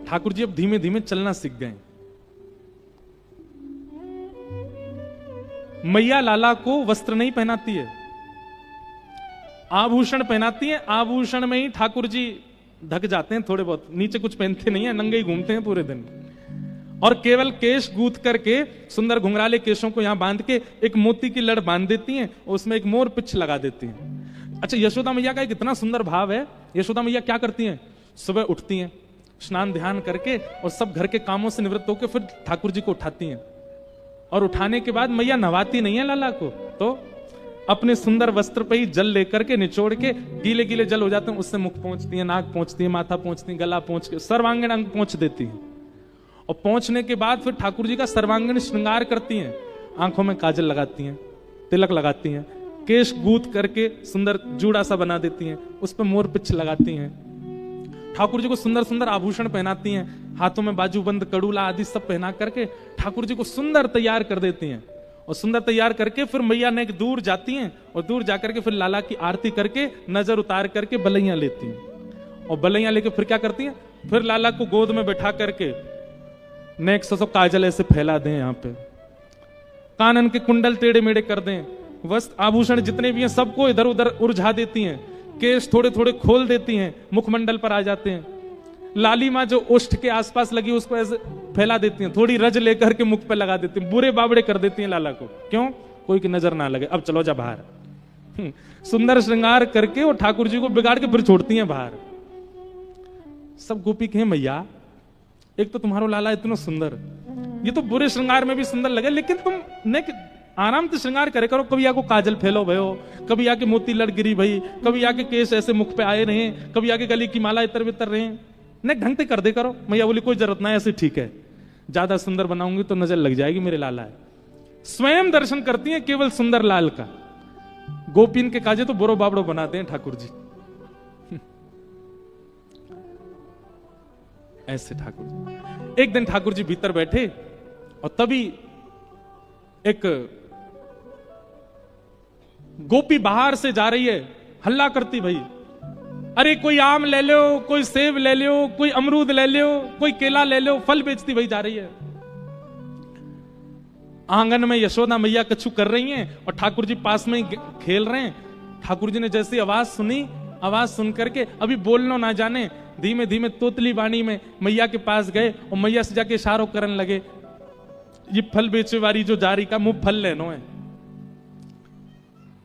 ठाकुर जी अब धीमे धीमे चलना सीख गए। मैया लाला को वस्त्र नहीं पहनाती है, आभूषण पहनाती है। आभूषण में ही ठाकुर जी ढक जाते हैं थोड़े बहुत, नीचे कुछ पहनते नहीं है, नंगे ही घूमते हैं पूरे दिन। और केवल केश गूंथ करके सुंदर घुंघराले केशों को यहां बांध के एक मोती की लड़ बांध देती हैं, और उसमें एक मोर पिछ लगा देती हैं। अच्छा, यशोदा मैया का एक इतना सुंदर भाव है। यशोदा मैया क्या करती हैं? सुबह उठती हैं, स्नान ध्यान करके और सब घर के कामों से निवृत्त होकर फिर ठाकुर जी को उठाती हैं। और उठाने के बाद मैया नहवाती नहीं है लाला को, तो अपने सुंदर वस्त्र पे ही जल लेकर के निचोड़ के, गीले गीले जल हो जाते हैं उससे मुख पहुंचती है, नाक पहुंचती है, माथा पहुंचती है, गला पहुंच के सर्वांगीण अंग पहुंच देती है। और पहुंचने के बाद फिर ठाकुर जी का सर्वांगीण श्रृंगार करती हैं। आंखों में काजल लगाती हैं, तिलक लगाती हैं, केश गूंथ करके सुंदर जूड़ा सा बना देती हैं, उस पर मोर पिछ लगाती हैं। ठाकुर जी को सुंदर सुंदर आभूषण पहनाती हैं, हाथों में बाजूबंद, कड़ूला आदि सब पहना करके ठाकुर जी को सुंदर तैयार कर देती हैं। और सुंदर तैयार करके फिर मैया ने दूर जाती हैं, और दूर जाकर के फिर लाला की आरती करके नजर उतार करके बलैया लेती हैं। और बलैया लेके फिर क्या करती हैं? फिर लाला को गोद में बैठा करके नेक सो काजल ऐसे फैला दें, यहाँ पे कानन के कुंडल टेढ़े मेढ़े कर दें, वस्त्र आभूषण जितने भी हैं सबको इधर उधर उलझा देती हैं, केश थोड़े थोड़े खोल देती हैं, मुखमंडल पर आ जाते हैं। लाली माँ जो ओष्ठ के आसपास लगी उसको ऐसे फैला देती हैं, थोड़ी रज लेकर के मुख पे लगा देती हैं, बुरे बाबड़े कर देती हैं लाला को। क्यों? कोई की नजर ना लगे, अब चलो जा बाहर। सुंदर श्रृंगार करके और ठाकुर जी को बिगाड़ के फिर छोड़ती हैं बाहर। सब गोपी कहें मैया, एक तो तुम्हारो लाला इतना सुंदर, ये तो बुरे श्रृंगार में भी सुंदर लगे, लेकिन तुम ने आराम से श्रृंगार करे करो। कभी आको काजल फैलो भयो, कभी आके मोती लड़ गिरी भई, कभी आके केस ऐसे मुख पे आए रहे, कभी आके गली की माला इतर बितर रहे, ने ढंग से कर दे करो। मैया बोली कोई जरूरत ना है, ऐसे ठीक है, ज्यादा सुंदर बनाऊंगी तो नजर लग जाएगी मेरे लाला है। स्वयं दर्शन करती है केवल सुंदर लाल का। गोपीन के काजे तो बुरो बाबड़ो बनाते हैं ठाकुर जी। ऐसे ठाकुर जी। एक दिन ठाकुर जी भीतर बैठे और तभी एक गोपी बाहर से जा रही है, हल्ला करती भाई, अरे कोई आम ले लो, कोई सेब ले लो, कोई अमरूद ले लो, कोई केला ले लो, फल बेचती भाई जा रही है। आंगन में यशोदा मैया कछु कर रही हैं और ठाकुर जी पास में खेल रहे हैं। ठाकुर जी ने जैसी आवाज सुनी, आवाज सुन करके अभी बोलना ना जाने, धीमे धीमे तोतली वाणी में मैया के पास गए और मैया से जाके इशारों करने लगे, ये फल बेचे वाली जो जा रही का मुंह फल लेनो है।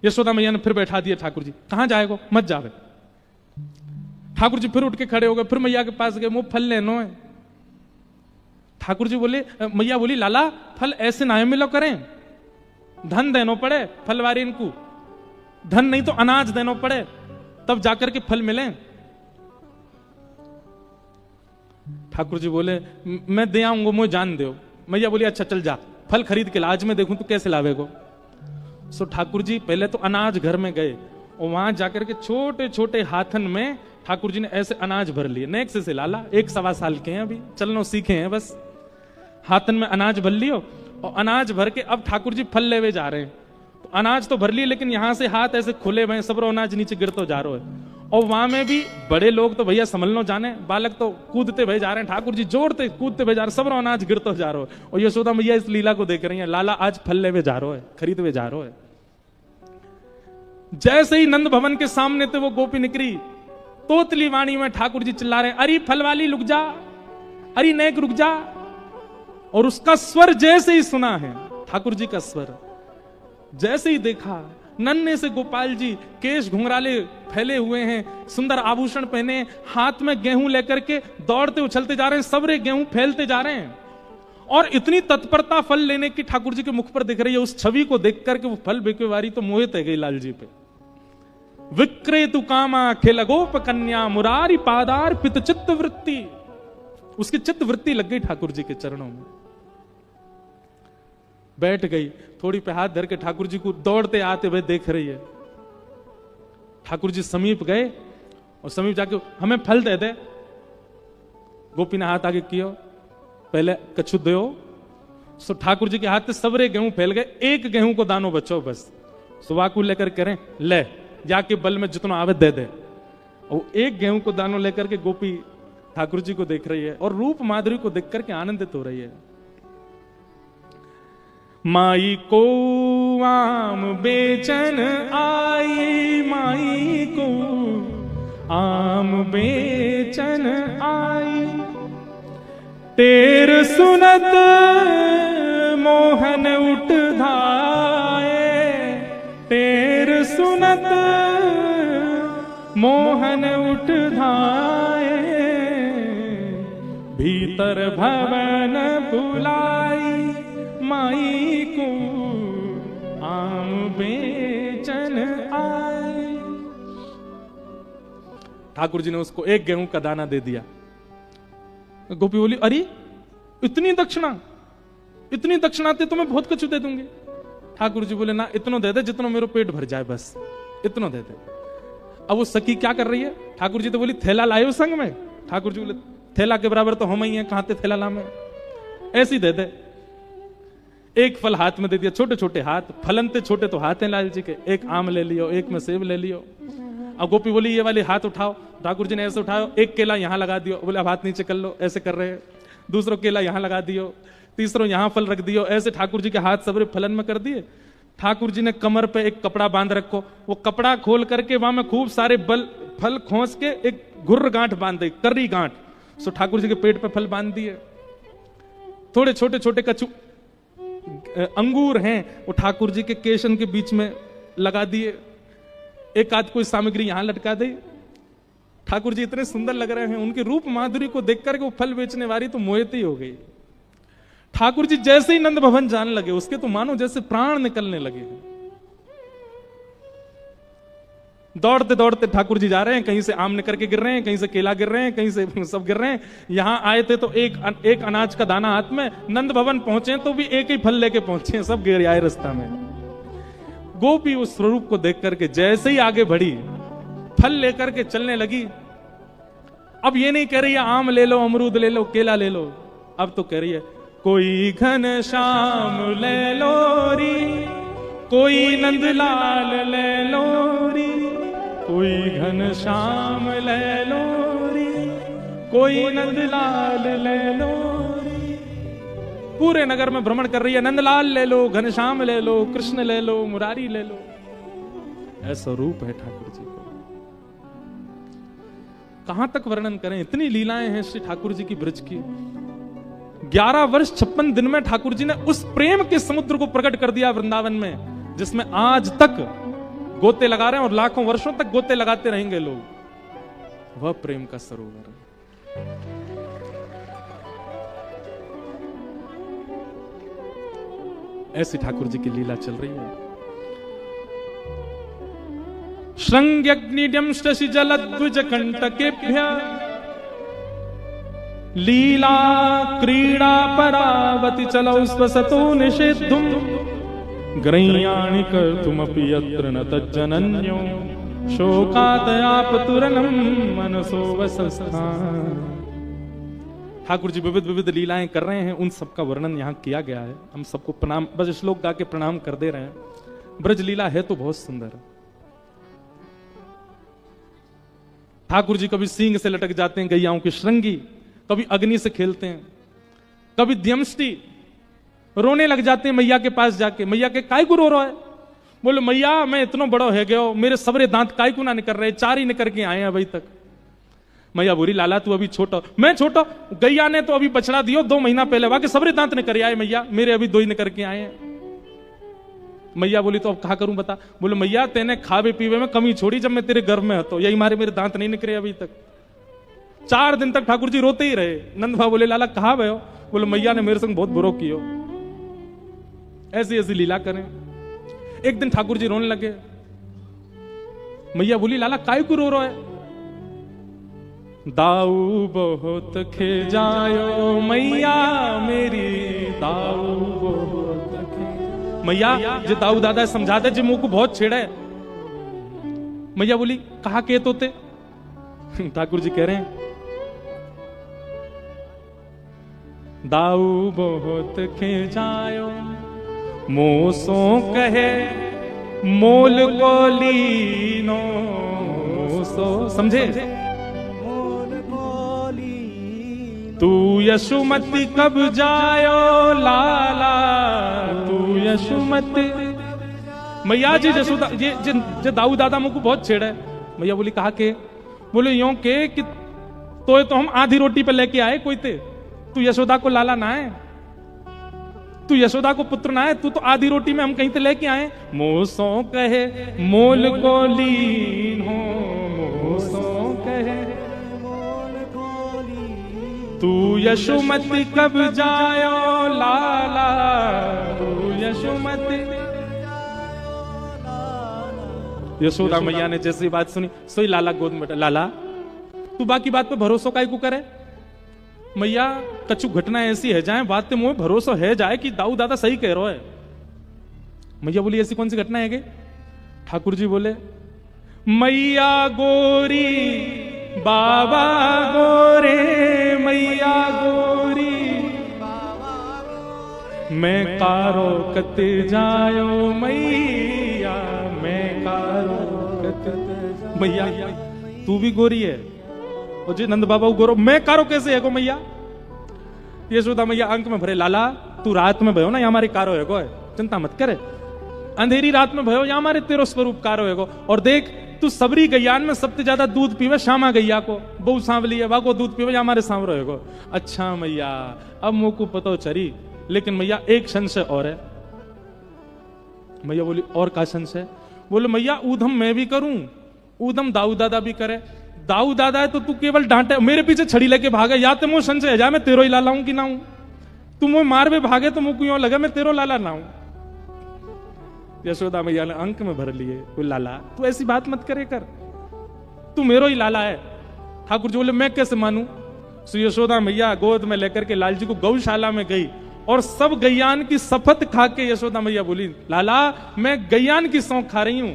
यशोदा मैया ने फिर बैठा दिया ठाकुर जी, कहां जाएगो, मत जावे। ठाकुर जी फिर उठ के खड़े हो गए, फिर मैया के पास गए, मुंह फल लेनो है। ठाकुर जी बोले, मैया बोली लाला फल ऐसे ना मिलो करें, धन देनो पड़े फलवारी इनको, धन नहीं तो अनाज देनो पड़े तब जाकर के फल मिले। ठाकुर जी बोले मैं दे आऊंगा, मुझे जान दो। मैया बोली अच्छा चल जा, फल खरीद के ला, आज मैं देखूं तू कैसे लावेगो। सो ठाकुर जी पहले तो अनाज घर में गए और वहां जाकर के छोटे छोटे हाथन में ठाकुर जी ने ऐसे अनाज भर लिए। नेक्स्ट से लाला 1-1.25 साल के हैं, अभी चलना सीखे हैं, बस हाथन में अनाज भर लियो और अनाज भर के अब ठाकुर जी फल लेवे जा रहे हैं। तो अनाज तो भर लिए लेकिन यहां से हाथ ऐसे खुले हुए, सबरो अनाज नीचे गिरते जा रहा है। और वहां में भी बड़े लोग तो भैया संभलनो जाने, बालक तो कूदते भय जा रहे हैं, ठाकुर जी जोड़ते कूदते भय जा रहे, सबरो अनाज गिरते जा रहा है। और यशोदा मैया इस लीला को देख रही है, लाला आज फल लेवे जा रहा है, खरीदवे जा रहा है। जैसे ही नंद भवन के सामने थे वो गोपी निकली, तोतली वाणी में ठाकुर जी चिल्ला रहे हैं, अरे फल वाली रुक जा, अरे नेक रुक जा। और उसका स्वर जैसे ही सुना है, ठाकुर जी का स्वर, जैसे ही देखा नन्हे से गोपाल जी केश घुंघराले फैले हुए हैं, सुंदर आभूषण पहने, हाथ में गेहूं लेकर के दौड़ते उछलते जा रहे हैं, सबरे गेहूं फैलते जा रहे हैं। और इतनी तत्परता फल लेने की ठाकुर जी के मुख पर दिख रही है। उस छवि को देख करके वो फल बेचेवारी तो मोहित है गई लाल जी पे। विक्रेतु कामा खेल गोप कन्या मुरारी पादार पित चित्त वृत्ति, उसकी चित्त वृत्ति लग गई ठाकुर जी के चरणों में, बैठ गई, थोड़ी पे हाथ धर के ठाकुर जी को दौड़ते आते हुए देख रही है। ठाकुर जी समीप गए और समीप जाके हमें फल दे दे। गोपी ने हाथ आगे किया, पहले कछु दो। सो ठाकुर जी के हाथ से सबरे गेहूं फैल गए, एक गेहूं को दानो बचो बस। सुवाकू लेकर करें, ले जाके बल में जितना आवे दे दे। और एक गेहूं को दानो लेकर के गोपी ठाकुर जी को देख रही है और रूप माधुरी को देख करके आनंदित हो रही है। माई को आम बेचन आई, माई को आम बेचन आई, तेर सुनत मोहन उठ धाये, तेर सुनत मोहन उठ धाये, भीतर भवन बुलाई, माई को आम बेचन आई। ठाकुर जी ने उसको एक गेहूं का दाना दे दिया। गोपी बोली, अरे इतनी दक्षिणा, इतनी दक्षिणा तो मैं बहुत कुछ दे दूंगी। ठाकुर जी बोले, ना इतना दे दे जितना मेरा पेट भर जाए, बस इतना दे दे। अब वो सखी क्या कर रही है? ठाकुर जी तो बोली, थैला लाए हो संग में? ठाकुर जी बोले, थैला के बराबर तो हम ही हैं, कहां ते थैला ला में, ऐसी दे दे। एक फल हाथ में दे दिया, छोटे छोटे हाथ, फलन ते छोटे तो हाथ हैं लाल जी के, एक आम ले लियो, एक में सेब ले लियो। अब गोपी बोली, ये वाले हाथ उठाओ। ठाकुर जी ने ऐसे उठाओ, एक केला यहां लगा दियो, बोले अब हाथ नीचे कर लो, ऐसे कर रहे हैं। दूसरा केला यहां लगा दियो, तीसरा यहां फल रख दियो, ऐसे ठाकुर जी के हाथ सबरे फलन में कर दिए। ठाकुर जी ने कमर पे एक कपड़ा बांध रखो, वो कपड़ा खोल करके वहां में खूब सारे फल खोस के एक घुर्र गांठ बांध दी, कर्री गांठ। सो ठाकुर जी के पेट पे फल बांध दिए। थोड़े छोटे छोटे कचू अंगूर हैं, वो ठाकुर जी के केशन के बीच में लगा दिए। एक आध कोई सामग्री यहां लटका दी। ठाकुर जी इतने सुंदर लग रहे हैं, उनके रूप माधुरी को देख करके वो फल बेचने वाली तो मोहित ही हो गई। ठाकुर जी जैसे ही नंद भवन जाने लगे, उसके तो मानो जैसे प्राण निकलने लगे। दौड़ते दौड़ते ठाकुर जी जा रहे हैं, कहीं से आम निकल के गिर रहे हैं, कहीं से केला गिर रहे हैं, कहीं से सब गिर रहे हैं। यहां आए थे तो एक अनाज का दाना हाथ में, नंद भवन पहुंचे तो भी एक ही फल लेके पहुंचे, सब गिर आए रास्ता में। गोपी उस स्वरूप को देख करके जैसे ही आगे बढ़ी, फल लेकर के चलने लगी। अब ये नहीं कह रही है आम ले लो, अमरूद ले लो, केला ले लो, अब तो कह रही है कोई घन श्याम ले लो री, कोई नंदलाल ले लो री, कोई घन श्याम ले लो री, कोई नंदलाल ले लो री। पूरे नगर में भ्रमण कर रही है, नंदलाल ले लो, घनश्याम ले लो, कृष्ण ले लो, मुरारी ले लो। ऐसा रूप है ठाकुर जी को, कहां तक वर्णन करें, इतनी लीलाएं हैं श्री ठाकुर जी की ब्रज की। 11 वर्ष 56 दिन में ठाकुर जी ने उस प्रेम के समुद्र को प्रकट कर दिया वृंदावन में, जिसमें आज तक गोते लगा रहे हैं और लाखों वर्षों तक गोते लगाते रहेंगे लोग। वह प्रेम का सरोवर है। ऐसी ठाकुर जी की लीला चल रही है। श्रृंग्यग्निड्यं शशि जलद्विज कंटकेभ्य लीला क्रीड़ा परावति चलौ स्वसतो निषेद्धुम ग्रह्याणि कर्तुमपि यत्र न तज्जनन्यो शोकादयापतुरनं मनसो वसस्थान। ठाकुर जी विविध विविध लीलाएं कर रहे हैं, उन सबका वर्णन यहां किया गया है। हम सबको प्रणाम, बस श्लोक गा के प्रणाम कर दे रहे हैं। ब्रज लीला है तो बहुत सुंदर। ठाकुर जी कभी सींग से लटक जाते हैं गैयाओं की श्रृंगी, कभी अग्नि से खेलते हैं, कभी द्यमष्टि, रोने लग जाते हैं मैया के पास जाके। मैया के काय को रो रहा है? बोले मैया मैं इतना बड़ा है गयो, मेरे सबरे दांत काय को ना निकल रहे, 4 ही निकल के आए हैं अभी तक। मैया बोली लाला तू अभी छोटा, मैं छोटा, गैया ने तो अभी बछड़ा दियो 2 महीना पहले, वाके सबरे दांत निकल आए मैया, मेरे अभी 2 ही निकल के आए हैं। मैया बोली तो अब कहा करूं बता? बोले मैया तेने खावे पीवे में कमी छोड़ी जब मैं तेरे गर्भ में हतो, यही मारे मेरे दांत नहीं निकले अभी तक। 4 दिन तक ठाकुर जी रोते ही रहे। नंद भाव बोले लाला कहा भयो? बोले मैया ने मेरे संग बहुत बुरो कियो। ऐसी ऐसी लीला करें। एक दिन ठाकुर जी रोने लगे। मैया बोली लाला काय को रो रहा है? दाऊ बहुत खिजायो मैया मेरी, दाऊ बहुत खिजायो। मैया जे दाऊ दादा समझा दे, जे मुंह को बहुत छेड़ा है। मैया बोली कहा के तोते? ठाकुर जी कह रहे हैं दाऊ बहुत खिजायो मोसो कहे मोल को लीनो। सो समझे? यशुमति कब जायो लाला, तू यशुमति। मैया जी जसोदा जे दाऊ दादा मुझको बहुत छेड़ा है। मैया बोली कहा के? बोले यूं के कि तो हम आधी रोटी पे लेके आए कोई ते, तू यशोदा को लाला ना है, तू यशोदा को पुत्र ना है, तू तो आधी रोटी में हम कहीं ते लेके आए। मोसो कहे मोल को लीन हो, मोसो कहे तू यशुमति कब जायो लाला, तू यशुमति। यशोदा मैया ने जैसी बात सुनी सोई लाला गोद में, लाला तू बाकी बात पे भरोसा काहे को करे? मैया कछु घटना ऐसी है जाए बात पे मुझे भरोसा है जाए कि दाऊ दादा सही कह रहा है। मैया बोली ऐसी कौन सी घटना है गे? ठाकुर जी बोले मैया गोरी बाबा गोरे, मैया गोरी मैं कारो कते जायो मैया, मैं कारो कते। मैया तू भी गोरी है और जी नंद बाबा गोरो, मैं कारो कैसे है गो मैया? यशोदा मैया अंक में भरे, लाला तू रात में भयो ना, यहाँ हमारे कारो है गो, चिंता मत करे। अंधेरी रात में भयो, यहाँ हमारे तेरो स्वरूप कारो है गो। और देख तू सबरी गैयान में सबसे ज्यादा दूध पीवे श्यामा गैया को, बहु सांवली है वाको दूध पीवे, यहाँ हमारे सांवरो है गो। अच्छा मैया अब मुंह को पतो चरी, लेकिन मैया एक संशय और है। मैया बोली और का संशय? बोले मैया ऊधम मैं भी करूं, ऊधम दाऊ दादा भी करे। दाऊ दादा है तो तू केवल डांटे, मेरे पीछे छड़ी लेके भागे, या तो मुझे संशय है जा मैं तेरो ही लाला हूं कि ना हूं। तू मुझे मार में भागे तो मुझे यूं लगा मैं तेरो लाला ना हूं। यशोदा मैया ने अंक में भर लिए, कोई लाला तू ऐसी बात मत करे कर, तू मेरो ही लाला है। ठाकुर जी बोले मैं कैसे मानूं? सो यशोदा मैया गोद में लेकर के लाल जी को गौशाला में गई और सब गैयान की शपथ खा के यशोदा मैया बोली लाला मैं गैयान की सौंख खा रही हूं,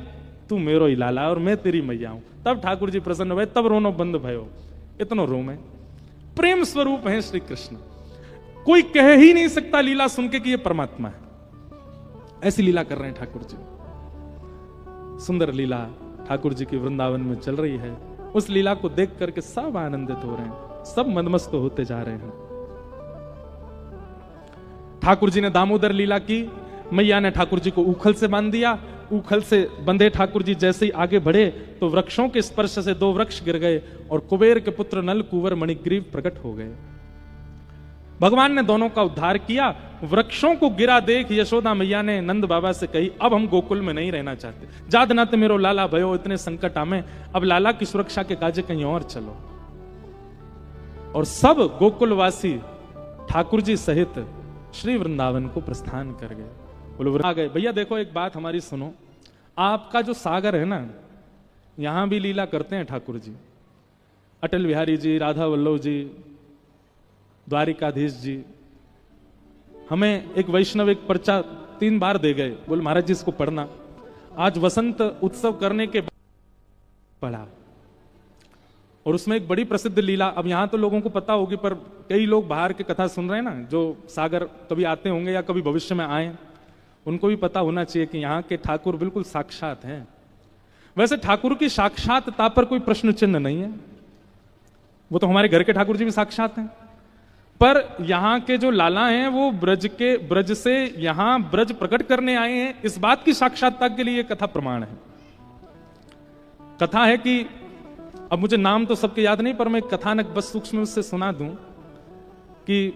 तू मेरो ही लाला और मैं तेरी मैया हूं। तब ठाकुर जी प्रसन्न हुए, तब रोनो बंद भयो। इतनो रो में प्रेम स्वरूप है श्री कृष्ण, कोई कह ही नहीं सकता लीला सुन के कि ये परमात्मा है। ऐसी लीला कर रहे हैं ठाकुर जी, सुंदर लीला ठाकुर जी की वृंदावन में चल रही है। उस लीला को देख करके सब आनंदित हो रहे हैं, सब मदमस्त होते जा रहे हैं। ठाकुर जी ने दामोदर लीला की, मैया ने ठाकुर जी को उखल से बांध दिया। उखल से बंधे ठाकुर जी जैसे ही आगे बढ़े तो वृक्षों के स्पर्श से दो वृक्ष गिर गए और कुबेर के पुत्र नल कुंवर मणिग्रीव प्रकट हो गए। भगवान ने दोनों का उद्धार किया। वृक्षों को गिरा देख यशोदा मैया ने नंद बाबा से कही अब हम गोकुल में नहीं रहना चाहते, जात नात मेरो लाला भयो, इतने संकट आमे, अब लाला की सुरक्षा के काजे कहीं और चलो। और सब गोकुलवासी ठाकुर जी सहित श्री वृंदावन को प्रस्थान कर गए। बोलो आ गए। भैया देखो एक बात हमारी सुनो, आपका जो सागर है ना, यहां भी लीला करते हैं ठाकुर जी, अटल बिहारी जी, राधा वल्लभ जी, द्वारिकाधीश जी। हमें एक वैष्णव एक पर्चा 3 बार दे गए, बोले महाराज जी इसको पढ़ना। आज वसंत उत्सव करने के बाद पढ़ा और उसमें एक बड़ी प्रसिद्ध लीला, अब यहां तो लोगों को पता होगी पर कई लोग बाहर की कथा सुन रहे हैं ना, जो सागर कभी आते होंगे या कभी भविष्य में आए, उनको भी पता होना चाहिए कि यहाँ के ठाकुर बिल्कुल साक्षात हैं। वैसे ठाकुर की साक्षातता पर कोई प्रश्न चिन्ह नहीं है, वो तो हमारे घर के ठाकुर जी भी साक्षात हैं, पर यहाँ के जो लाला हैं वो ब्रज से यहाँ ब्रज प्रकट करने आए हैं, इस बात की साक्षात्ता के लिए कथा प्रमाण है। कथा है कि अब मुझे नाम तो सबके याद नहीं, पर मैं कथानक बस सूक्ष्म से सुना दूं कि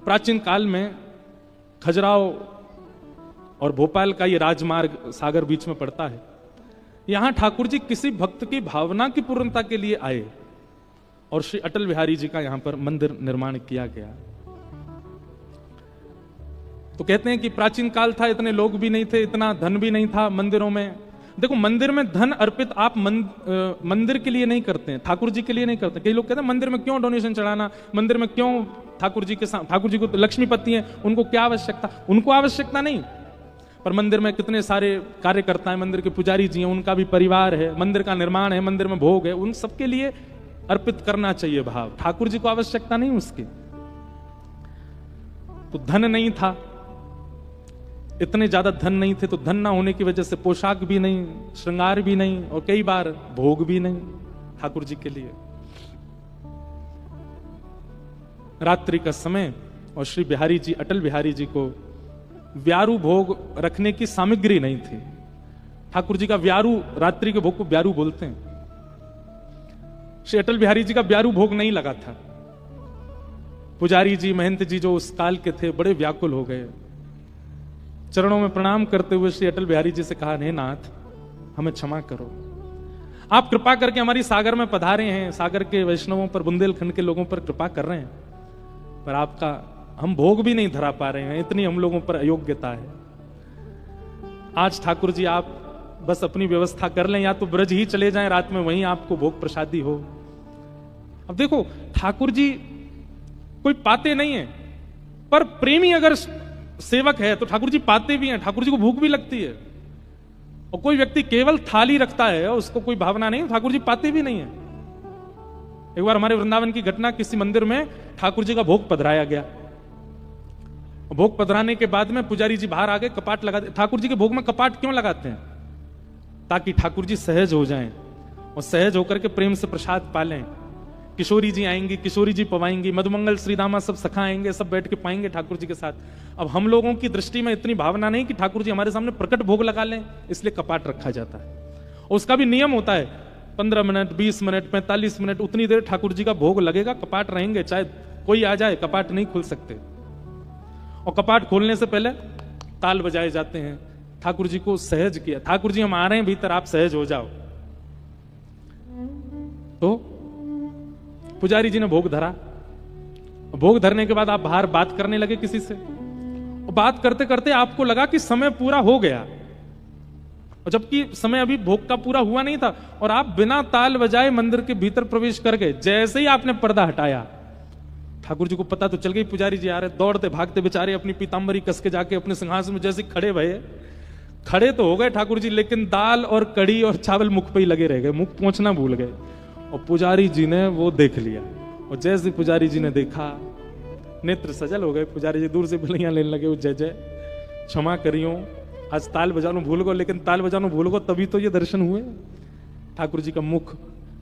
प्राचीन काल में खजुराहो और भोपाल का ये राजमार्ग सागर बीच में पड़ता है। यहां ठाकुर जी किसी भक्त की भावना की पूर्णता के लिए आए और श्री अटल बिहारी जी का यहां पर मंदिर निर्माण किया गया। तो कहते हैं कि प्राचीन काल था, इतने लोग भी नहीं थे, इतना धन भी नहीं था मंदिरों में। देखो मंदिर में धन अर्पित आप मंदिर के लिए नहीं करते हैं, ठाकुर जी के लिए नहीं करते। कई लोग कहते हैं मंदिर में क्यों डोनेशन चढ़ाना, मंदिर में क्यों ठाकुर जी के साथ, ठाकुर जी को तो लक्ष्मीपति हैं, उनको क्या आवश्यकता? उनको आवश्यकता नहीं, पर मंदिर में कितने सारे कार्यकर्ता हैं, मंदिर के पुजारी जी हैं, उनका भी परिवार है, मंदिर का निर्माण है, मंदिर में भोग है, उन सबके लिए अर्पित करना चाहिए भाव। ठाकुर जी को आवश्यकता नहीं उसकी। तो धन नहीं था, इतने ज्यादा धन नहीं थे, तो धन ना होने की वजह से पोशाक भी नहीं, श्रृंगार भी नहीं और कई बार भोग भी नहीं ठाकुर जी के लिए। रात्रि का समय और श्री बिहारी जी, अटल बिहारी जी को व्यारू भोग रखने की सामग्री नहीं थी। ठाकुर जी का व्यारू, रात्रि के भोग को व्यारू बोलते हैं। श्री अटल बिहारी जी का व्यारू भोग नहीं लगा था। पुजारी जी, महंत जी जो उस काल के थे, बड़े व्याकुल हो गए। चरणों में प्रणाम करते हुए श्री अटल बिहारी जी से कहा, हे नाथ, हमें क्षमा करो, आप कृपा करके हमारी सागर में पधारे हैं, सागर के वैष्णवों पर, बुंदेलखंड के लोगों पर कृपा कर रहे हैं, पर आपका हम भोग भी नहीं धरा पा रहे हैं, इतनी हम लोगों पर अयोग्यता है। आज ठाकुर जी आप बस अपनी व्यवस्था कर लें, या तो ब्रज ही चले जाएं, रात में वहीं आपको भोग प्रसादी हो। अब देखो, ठाकुर जी कोई पाते नहीं है, पर प्रेमी अगर सेवक है तो ठाकुर जी पाते भी हैं, ठाकुर जी को भूख भी लगती है। और कोई व्यक्ति केवल थाली रखता है, उसको कोई भावना नहीं, ठाकुर जी पाते भी नहीं है। एक बार हमारे वृंदावन की घटना, किसी मंदिर में ठाकुर जी का भोग पधराया गया। भोग पधराने के बाद में पुजारी जी बाहर आ गए, कपाट लगा दे। ठाकुर जी के भोग में कपाट क्यों लगाते हैं? ताकि ठाकुर जी सहज हो जाएं और सहज होकर के प्रेम से प्रसाद पालें। किशोरी जी आएंगी, किशोरी जी पवाएंगी, मधुमंगल श्रीदामा सब सखा आएंगे, सब बैठ के पाएंगे ठाकुर जी के साथ। अब हम लोगों की दृष्टि में इतनी भावना नहीं कि ठाकुर जी हमारे सामने प्रकट भोग लगा लें, इसलिए कपाट रखा जाता है। और उसका भी नियम होता है, 15 मिनट, 20 मिनट, 45 मिनट, उतनी देर ठाकुर जी का भोग लगेगा, कपाट रहेंगे, चाहे कोई आ जाए, कपाट नहीं खुल सकते। और कपाट खोलने से पहले ताल बजाए जाते हैं, ठाकुर जी को सहज किया, ठाकुर जी हम आ रहे हैं भीतर, आप सहज हो जाओ। तो पुजारी जी ने भोग धरा। भोग धरने के बाद आप बाहर बात करने लगे किसी से, और बात करते करते आपको लगा कि समय पूरा हो गया, और जबकि समय अभी भोग का पूरा हुआ नहीं था, और आप बिना ताल बजाए मंदिर के भीतर प्रवेश कर गए। जैसे ही आपने पर्दा हटाया, ठाकुर जी को पता तो चल गई पुजारी जी आ रहे, दौड़ते भागते बेचारे अपनी पीतांबरी कस के जाके अपने सिंहासन में जैसे खड़े भये। खड़े तो हो गए ठाकुर जी, लेकिन दाल और कड़ी और चावल मुख पे ही लगे रह गए, मुख पहुंचना भूल गए। और पुजारी जी ने वो देख लिया, और जैसे पुजारी जी ने देखा, नेत्र सजल हो गए। पुजारी जी दूर से बिलियां लेने लगे, जय जय, क्षमा करियो, आज ताल बजानो भूल गो, लेकिन ताल बजानो भूल गो तभी तो ये दर्शन हुए। ठाकुर जी का मुख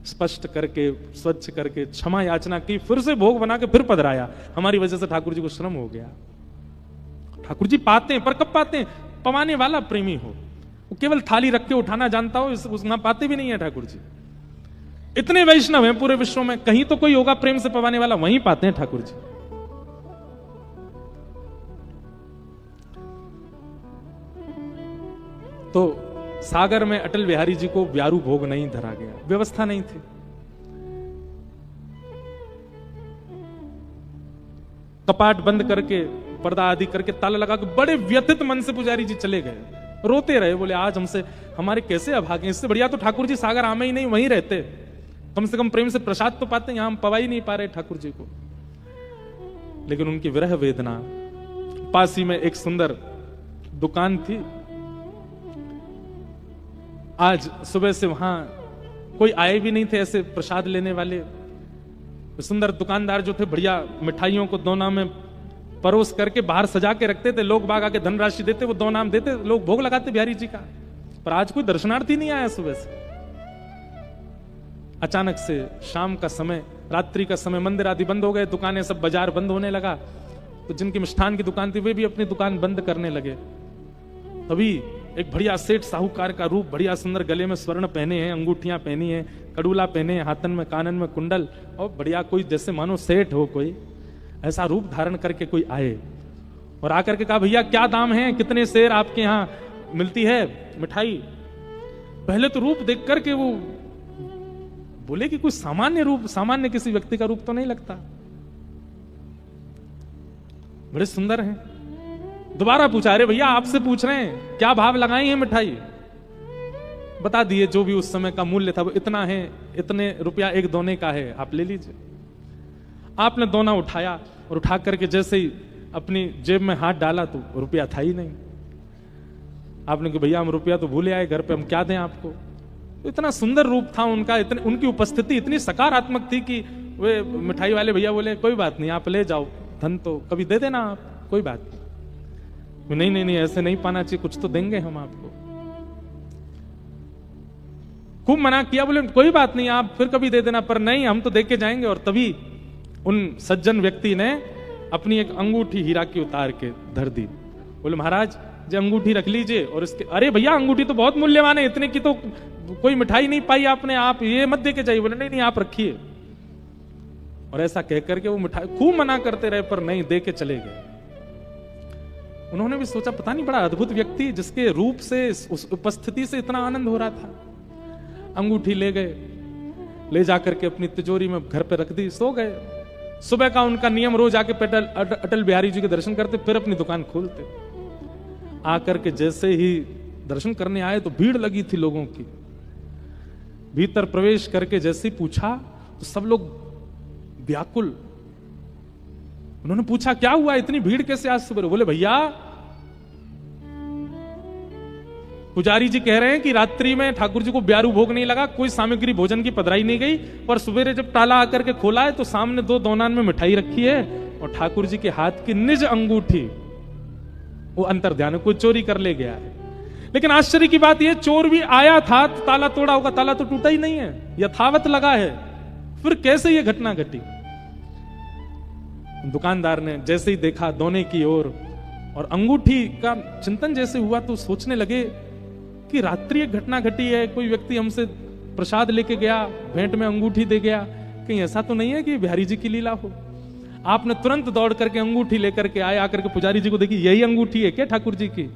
स्पष्ट करके, स्वच्छ करके क्षमा याचना की, फिर से भोग बना के फिर पधराया। हमारी वजह से ठाकुर जी को श्रम हो गया। ठाकुर जी पाते हैं, पर कब पाते हैं? पवाने वाला प्रेमी हो, वो केवल थाली रख के उठाना जानता हो, उसना पाते भी नहीं है ठाकुर जी। इतने वैष्णव हैं पूरे विश्व में, कहीं तो कोई होगा प्रेम से पवाने वाला, वहीं पाते हैं ठाकुर जी। तो सागर में अटल बिहारी जी को व्यारू भोग नहीं धरा गया, व्यवस्था नहीं थी। कपाट बंद करके, पर्दा आदि करके, ताला लगा के बड़े व्यथित मन से पुजारी जी चले गए, रोते रहे, बोले आज हमसे हमारे कैसे अभागे, इससे बढ़िया तो ठाकुर जी सागर आमे ही नहीं, वहीं रहते, कम से कम प्रेम से प्रसाद तो पाते, यहां हम पवा ही नहीं पा रहे ठाकुर जी को। लेकिन उनकी विरह वेदना, पास ही में एक सुंदर दुकान थी, आज सुबह से वहां कोई आए भी नहीं थे ऐसे प्रसाद लेने वाले। सुंदर दुकानदार जो थे, बढ़िया मिठाइयों को दोना में परोस करके बाहर सजा के रखते थे, लोग बाग आके धनराशि देते, वो दो नाम देते, लोग भोग लगाते बिहारी जी का। पर आज कोई दर्शनार्थी नहीं आया सुबह से। अचानक से शाम का समय, रात्रि का समय, मंदिर आदि बंद हो गए, दुकानें सब, बाजार बंद होने लगा। तो जिनकी मिष्ठान की दुकान थी वे भी अपनी दुकान बंद करने लगे। तभी एक बढ़िया सेठ साहूकार का रूप, बढ़िया सुंदर, गले में स्वर्ण पहने हैं, अंगूठियां पहनी हैं, कड़ूला पहने हैं, हाथन में कानन में कुंडल, और बढ़िया कोई जैसे मानो सेठ हो, कोई ऐसा रूप धारण करके कोई आए और आकर के कहा, भैया क्या दाम है, कितने सेर आपके यहाँ मिलती है मिठाई। पहले तो रूप देख करके वो बोले कि कोई सामान्य रूप, सामान्य किसी व्यक्ति का रूप तो नहीं लगता, बड़े सुंदर हैं। दोबारा पूछा, अरे भैया आपसे पूछ रहे हैं क्या भाव लगाई है मिठाई। बता दिए जो भी उस समय का मूल्य था, वो इतना है, इतने रुपया एक दोने का है, आप ले लीजिए। आपने दोना उठाया और उठा करके जैसे ही अपनी जेब में हाथ डाला तो रुपया था ही नहीं। आपने कहा, भैया हम रुपया तो भूले आए घर पे, हम क्या दें आपको। तो इतना सुंदर रूप था उनका, इतने, उनकी उपस्थिति इतनी सकारात्मक थी कि वे मिठाई वाले भैया बोले, कोई बात नहीं आप ले जाओ, धन तो कभी दे देना आप, कोई बात नहीं। नहीं नहीं नहीं, ऐसे नहीं पाना चाहिए, कुछ तो देंगे हम आपको। खूब मना किया, बोले कोई बात नहीं आप फिर कभी दे देना, पर नहीं हम तो दे के जाएंगे। और तभी उन सज्जन व्यक्ति ने अपनी एक अंगूठी हीरा की उतार के धर दी। बोले महाराज जी अंगूठी रख लीजिए। और इसके, अरे भैया अंगूठी तो बहुत मूल्यवान है, इतने की तो कोई मिठाई नहीं पाई आपने, आप ये मत दे के जाइए। बोले नहीं नहीं आप रखिए। और ऐसा कहकर के वो मिठाई खूब मना करते रहे पर नहीं, दे के चले गए। उन्होंने भी सोचा पता नहीं बड़ा अद्भुत व्यक्ति जिसके रूप से, उस उपस्थिति से इतना आनंद हो रहा था। अंगूठी ले गए, ले जाकर के अपनी तिजोरी में घर पे रख दी, सो गए। सुबह का उनका नियम रोज आके अटल बिहारी जी के दर्शन करते, फिर अपनी दुकान खोलते। आकर के जैसे ही दर्शन करने आए तो भीड़ लगी थी लोगों की। भीतर प्रवेश करके जैसे ही पूछा तो सब लोग व्याकुल। उन्होंने पूछा क्या हुआ, इतनी भीड़ कैसे आज सुबह? बोले भैया पुजारी जी कह रहे हैं कि रात्रि में ठाकुर जी को ब्यारू भोग नहीं लगा, कोई सामग्री भोजन की पधराई नहीं गई, पर सवेरे जब ताला आकर के खोला है तो सामने 2 दोनान में मिठाई रखी है और ठाकुर जी के हाथ की निज अंगूठी वो अंतर ध्यान कोई चोरी कर ले गया है। लेकिन आश्चर्य की बात यह, चोर भी आया था तो ताला तोड़ा होगा, ताला तो टूटा ही नहीं है, यथावत लगा है। फिर कैसे यह घटना घटी? दुकानदार ने जैसे ही देखा दोने की ओर और अंगूठी का चिंतन जैसे हुआ तो सोचने लगे कि रात्रि एक घटना घटी है, कोई व्यक्ति हमसे प्रसाद लेके गया, भेंट में अंगूठी दे गया, कहीं ऐसा तो नहीं है कि बिहारी जी की लीला हो। आपने तुरंत दौड़ करके अंगूठी लेकर के आए, आकर के पुजारी जी को देखी, यही अंगूठी है क्या ठाकुर जी की?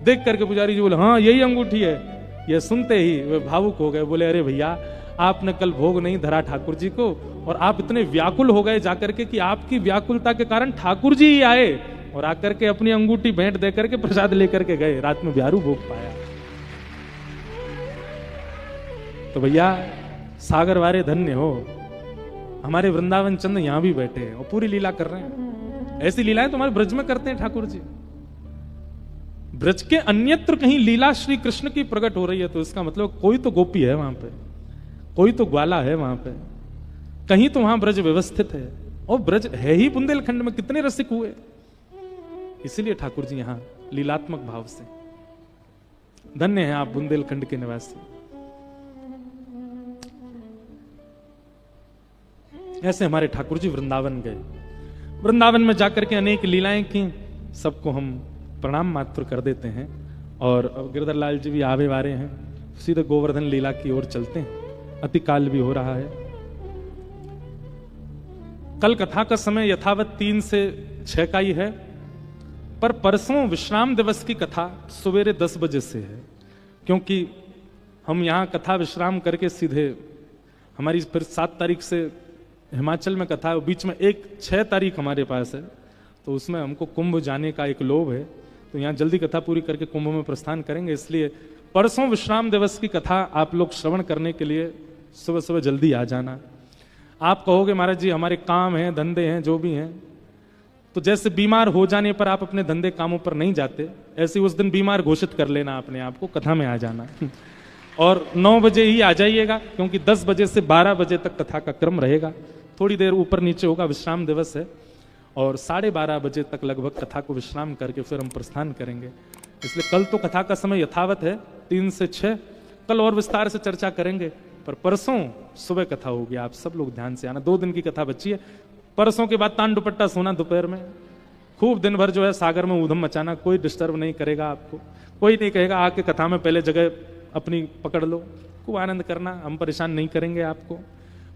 देख करके पुजारी जी बोले हाँ यही अंगूठी है। यह सुनते ही वे भावुक हो गए। बोले अरे भैया आपने कल भोग नहीं धरा ठाकुर जी को, और आप इतने व्याकुल हो गए जाकर के कि आपकी व्याकुलता के कारण ठाकुर जी ही आए और आकर के अपनी अंगूठी भेंट देकर के प्रसाद लेकर के गए, रात में ब्यारू भोग पाया। तो भैया सागर वारे धन्य हो, हमारे वृंदावन चंद यहां भी बैठे हैं और पूरी लीला कर रहे हैं। ऐसी लीलाएं तो हमारे ब्रज में करते हैं ठाकुर जी। ब्रज के अन्यत्र कहीं लीला श्री कृष्ण की प्रकट हो रही है तो इसका मतलब कोई तो गोपी है वहां पे, कोई तो ग्वाला है वहां पे, कहीं तो वहां ब्रज व्यवस्थित है। और ब्रज है ही बुंदेलखंड में, कितने रसिक हुए। इसीलिए ठाकुर जी यहां लीलात्मक भाव से, धन्य है आप बुंदेलखंड के निवासी। ऐसे हमारे ठाकुर जी वृंदावन गए, वृंदावन में जाकर के अनेक लीलाएं की, सबको हम प्रणाम मात्र कर देते हैं। और गिरधर लाल जी भी आवे वारे हैं, सीधे गोवर्धन लीला की ओर चलते हैं, अति काल भी हो रहा है। कल कथा का समय यथावत 3 से 6 का ही है, पर परसों विश्राम दिवस की कथा सवेरे 10 बजे से है, क्योंकि हम यहाँ कथा विश्राम करके सीधे हमारी फिर 7 तारीख से हिमाचल में कथा है, बीच में एक 6 तारीख हमारे पास है, तो उसमें हमको कुंभ जाने का एक लोभ है, तो यहाँ जल्दी कथा पूरी करके कुंभ में प्रस्थान करेंगे। इसलिए परसों विश्राम दिवस की कथा आप लोग श्रवण करने के लिए सुबह सुबह जल्दी आ जाना। आप कहोगे महाराज जी हमारे काम हैं, धंधे हैं, जो भी हैं, तो जैसे बीमार हो जाने पर आप अपने धंधे कामों पर नहीं जाते, ऐसे उस दिन बीमार घोषित कर लेना अपने आप को, कथा में आ जाना। और 9 बजे ही आ जाइएगा, क्योंकि 10 बजे से 12 बजे तक कथा का क्रम रहेगा, थोड़ी देर ऊपर नीचे होगा, विश्राम दिवस है। और 12:30 बजे तक लगभग कथा को विश्राम करके फिर हम प्रस्थान करेंगे। इसलिए कल तो कथा का समय यथावत है 3 से 6, कल और विस्तार से चर्चा करेंगे, पर परसों सुबह कथा होगी, आप सब लोग ध्यान से आना। 2 दिन की कथा बची है, परसों के बाद तान दुपट्टा सोना दोपहर में, खूब दिन भर जो है सागर में ऊधम मचाना, कोई डिस्टर्ब नहीं करेगा आपको, कोई नहीं कहेगा आके कथा में पहले जगह अपनी पकड़ लो, खूब आनंद करना, हम परेशान नहीं करेंगे आपको।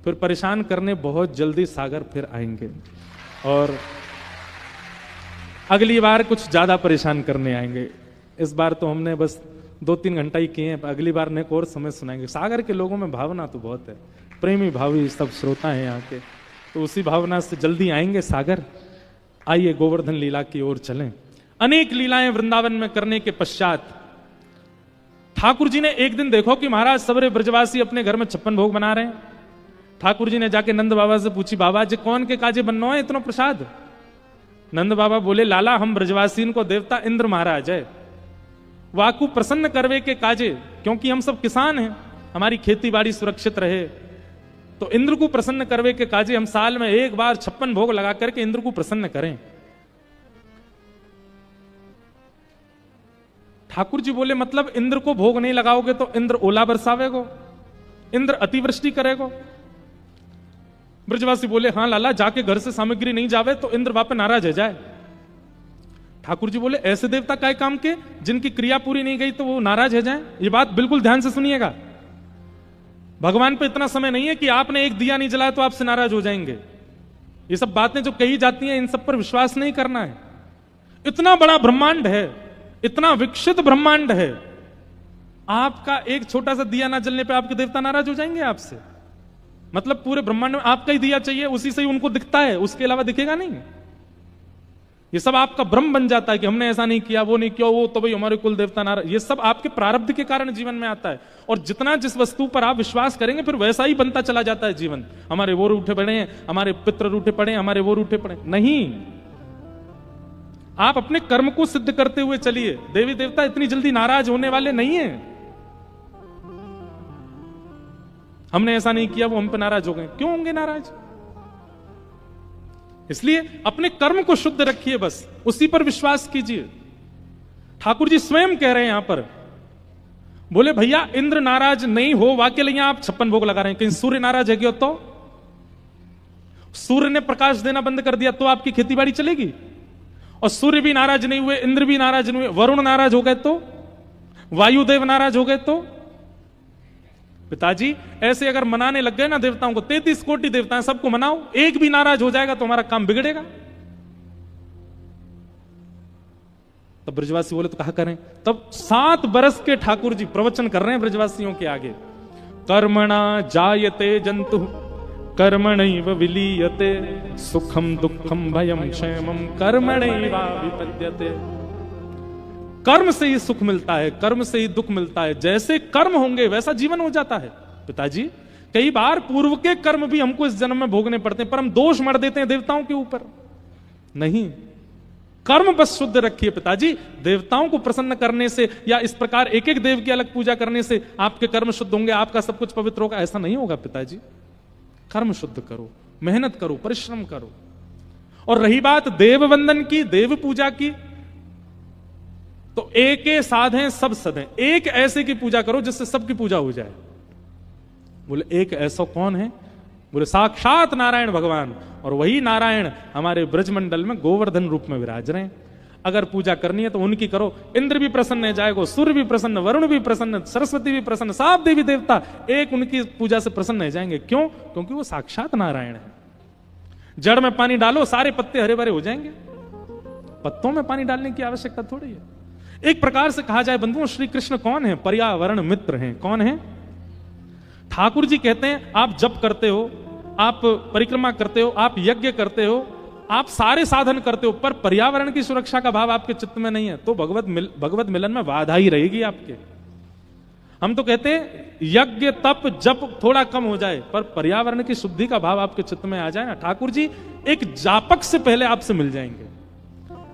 फिर परेशान करने बहुत जल्दी सागर फिर आएंगे, और अगली बार कुछ ज्यादा परेशान करने आएंगे। इस बार तो हमने बस 2-3 घंटा ही किए हैं, अगली बार ने एक और समय सुनाएंगे। सागर के लोगों में भावना तो बहुत है, प्रेमी भावी सब श्रोता हैं यहाँ के, तो उसी भावना से जल्दी आएंगे सागर। आइए गोवर्धन लीला की ओर चलें। अनेक लीलाएं वृंदावन में करने के पश्चात ठाकुर जी ने एक दिन देखो कि महाराज सबरे ब्रजवासी अपने घर में 56 भोग बना रहे हैं। ठाकुर जी ने जाके नंद बाबा से पूछी, बाबा जी कौन के काजे बनना है इतना प्रसाद? नंद बाबा बोले, लाला हम ब्रजवासी को देवता इंद्र महाराज है, वाकु प्रसन्न करवे के काजे, क्योंकि हम सब किसान हैं, हमारी खेती बाड़ी सुरक्षित रहे, तो इंद्र को प्रसन्न करवे के काजे हम साल में एक बार 56 भोग लगा करके इंद्र को प्रसन्न करें। ठाकुर जी बोले, मतलब इंद्र को भोग नहीं लगाओगे तो इंद्र ओला बरसावेगो, इंद्र अतिवृष्टि करेगो? ब्रजवासी बोले हाँ लाला, जाके घर से सामग्री नहीं जावे तो इंद्र वापे नाराज है जाए। ठाकुर जी बोले ऐसे देवता काय काम के जिनकी क्रिया पूरी नहीं गई तो वो नाराज है जाए। ये बात बिल्कुल ध्यान से सुनिएगा। भगवान पे इतना समय नहीं है कि आपने एक दिया नहीं जलाया तो आपसे नाराज हो जाएंगे। ये सब बातें जो कही जाती हैं इन सब पर विश्वास नहीं करना है। इतना बड़ा ब्रह्मांड है, इतना विकसित ब्रह्मांड है, आपका एक छोटा सा दिया ना जलने पे आपके देवता नाराज हो जाएंगे आपसे? मतलब पूरे ब्रह्मांड में आपका ही दिया चाहिए, उसी से ही उनको दिखता है, उसके अलावा दिखेगा नहीं। ये सब आपका भ्रम बन जाता है कि हमने ऐसा नहीं किया, वो नहीं किया, वो तो भाई हमारे कुल देवता नाराज। ये सब आपके प्रारब्ध के कारण जीवन में आता है। और जितना जिस वस्तु पर आप विश्वास करेंगे फिर वैसा ही बनता चला जाता है जीवन। हमारे वो रूठे पड़े हैं, हमारे पितर रूठे पड़े हैं, हमारे वो रूठे पड़े नहीं। आप अपने कर्म को सिद्ध करते हुए चलिए। देवी देवता इतनी जल्दी नाराज होने वाले नहीं है। हमने ऐसा नहीं किया, वो हम पे नाराज हो गए, क्यों होंगे नाराज? इसलिए अपने कर्म को शुद्ध रखिए, बस उसी पर विश्वास कीजिए। ठाकुर जी स्वयं कह रहे हैं यहां पर, बोले भैया इंद्र नाराज नहीं हो, वाक्य लिए आप 56 भोग लगा रहे हैं। कहीं सूर्य नाराज है क्यों? तो सूर्य ने प्रकाश देना बंद कर दिया तो आपकी खेतीबाड़ी चलेगी? और सूर्य भी नाराज नहीं हुए, इंद्र भी नाराज नहीं हुए, वरुण नाराज हो गए तो, वायुदेव नाराज हो गए तो? पिताजी ऐसे अगर मनाने लग गए ना देवताओं को, 33 कोटि देवता हैं, सबको मनाओ, एक भी नाराज हो जाएगा तो हमारा काम बिगड़ेगा। तब ब्रजवासी बोले तो कहा करें? तब 7 बरस के ठाकुर जी प्रवचन कर रहे हैं ब्रजवासियों के आगे। कर्मणा जायते जंतु कर्मणैव विलीयते, सुखम दुखम भयम क्षेमम कर्मणैव विपद्यते। कर्म से ही सुख मिलता है, कर्म से ही दुख मिलता है। जैसे कर्म होंगे वैसा जीवन हो जाता है। पिताजी कई बार पूर्व के कर्म भी हमको इस जन्म में भोगने पड़ते हैं, पर हम दोष मढ़ देते हैं देवताओं के ऊपर। नहीं, कर्म बस शुद्ध रखिए पिताजी। देवताओं को प्रसन्न करने से या इस प्रकार एक एक देव की अलग पूजा करने से आपके कर्म शुद्ध होंगे, आपका सब कुछ पवित्र होगा, ऐसा नहीं होगा पिताजी। कर्म शुद्ध करो, मेहनत करो, परिश्रम करो। और रही बात देव वंदन की, देव पूजा की, तो एक साधे सब सधे। एक ऐसे की पूजा करो जिससे सबकी पूजा हो जाए। बोले एक ऐसा कौन है? बोले साक्षात नारायण भगवान। और वही नारायण हमारे ब्रजमंडल में गोवर्धन रूप में विराज रहे हैं। अगर पूजा करनी है तो उनकी करो। इंद्र भी प्रसन्न है जाएगा, सूर्य भी प्रसन्न, वरुण भी प्रसन्न, सरस्वती भी प्रसन्न, सब देवी देवता एक उनकी पूजा से प्रसन्न हो जाएंगे। क्यों? क्योंकि वो साक्षात नारायण है। जड़ में पानी डालो, सारे पत्ते हरे भरे हो जाएंगे। पत्तों में पानी डालने की आवश्यकता थोड़ी है। एक प्रकार से कहा जाए बंधुओं, श्री कृष्ण कौन है? पर्यावरण मित्र हैं। कौन है? ठाकुर जी कहते हैं आप जप करते हो, आप परिक्रमा करते हो, आप यज्ञ करते हो, आप सारे साधन करते हो, पर पर्यावरण की सुरक्षा का भाव आपके चित्त में नहीं है, तो भगवत मिलन में बाधा ही रहेगी आपके। हम तो कहते हैं यज्ञ तप जप थोड़ा कम हो जाए, पर पर्यावरण की शुद्धि का भाव आपके चित्त में आ जाए ना, ठाकुर जी एक जापक से पहले आपसे मिल जाएंगे,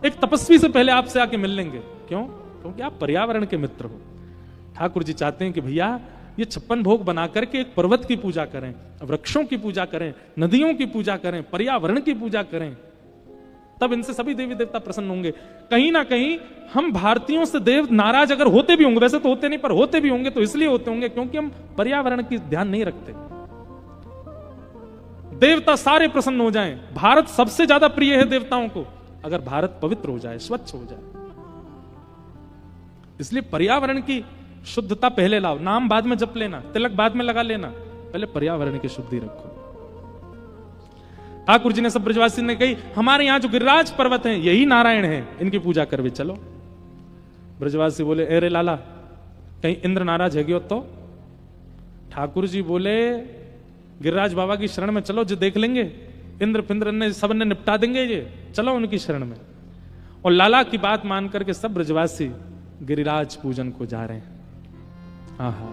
एक तपस्वी से पहले आपसे आके मिल लेंगे। क्यों? क्योंकि आप पर्यावरण के मित्र हो। ठाकुर जी चाहते हैं कि भैया ये 56 भोग बना करके एक पर्वत की पूजा करें, वृक्षों की पूजा करें, नदियों की पूजा करें, पर्यावरण की पूजा करें, तब इनसे सभी देवी देवता प्रसन्न होंगे। कहीं ना कहीं हम भारतीयों से देव नाराज अगर होते भी होंगे, वैसे तो होते नहीं, पर होते भी होंगे तो इसलिए होते होंगे क्योंकि हम पर्यावरण की ध्यान नहीं रखते। देवता सारे प्रसन्न हो जाएं। भारत सबसे ज्यादा प्रिय है देवताओं को, अगर भारत पवित्र हो जाए, स्वच्छ हो जाए। इसलिए पर्यावरण की शुद्धता पहले लाओ, नाम बाद में जप लेना, तिलक बाद में लगा लेना, पहले पर्यावरण की शुद्धि रखो। ठाकुर जी ने सब ब्रजवासी ने कही हमारे यहां जो गिरिराज पर्वत हैं यही नारायण हैं, इनकी पूजा करवे चलो। ब्रजवासी बोले अरे लाला कहीं इंद्र नाराज है तो? ठाकुर जी बोले गिरिराज बाबा की शरण में चलो, जो देख लेंगे, इंद्र फिंद्र ने सब ने निपटा देंगे, ये चलो उनकी शरण में। और लाला की बात मान करके सब ब्रजवासी गिरिराज पूजन को जा रहे हैं। आहा,